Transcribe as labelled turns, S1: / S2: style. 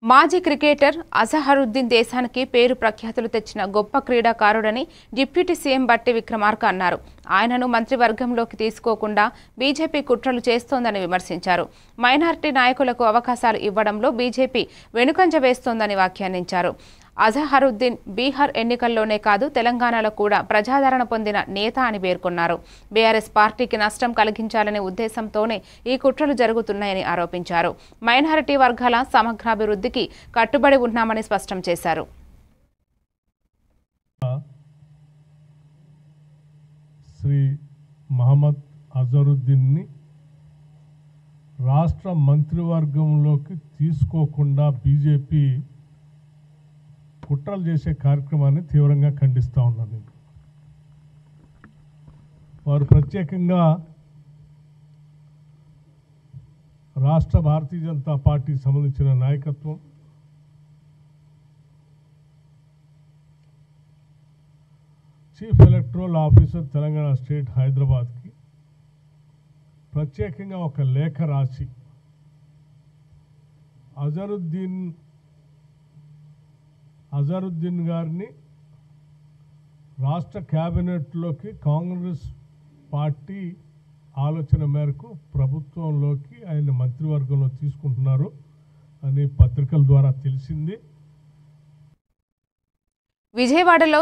S1: మాజీ క్రికెటర్ అజహరుద్దీన్ దేశానికి పేరు ప్రఖ్యాతులు తెచ్చిన గొప్ప క్రీడాకారుడని డిప్యూటీ సీఎం బట్టి విక్రమార్క అన్నారు. ఆయనను మంత్రివర్గంలోకి తీసుకోకుండా బీజేపీ కుట్రలు చేస్తోందని విమర్శించారు. మైనారిటీ నాయకులకు అవకాశాలు ఇవ్వడంలో బీజేపీ వెనుకంజ వేస్తోందని వ్యాఖ్యానించారు. అజహరుద్దీన్ బీహార్ ఎన్నికల్లోనే కాదు తెలంగాణలో కూడా ప్రజాదరణ పొందిన నేత అని పేర్కొన్నారు. బీఆర్ఎస్ పార్టీకి నష్టం కలిగించాలనే ఉద్దేశంతోనే ఈ కుట్రలు జరుగుతున్నాయని ఆరోపించారు. మైనారిటీ వర్గాల సమగ్రాభివృద్ధికి కట్టుబడి ఉన్నామని స్పష్టం చేశారు.
S2: శ్రీ మహమ్మద్ అజరుద్దీన్ని రాష్ట్ర మంత్రివర్గంలోకి తీసుకోకుండా బీజేపీ కుట్రలు చేసే కార్యక్రమాన్ని తీవ్రంగా ఖండిస్తూ ఉన్నాను. వారు ప్రత్యేకంగా రాష్ట్ర భారతీయ జనతా పార్టీకి సంబంధించిన నాయకత్వం chief electoral officer Telangana state హైదరాబాద్కి ప్రత్యేకంగా ఒక లేఖ రాసి అజరుద్దీన్ గారిని రాష్ట్ర క్యాబినెట్లోకి కాంగ్రెస్ పార్టీ ఆలోచన మేరకు ప్రభుత్వంలోకి ఆయన మంత్రివర్గంలో తీసుకుంటున్నారు అని పత్రికల ద్వారా తెలిసింది.
S1: విజయవాడలో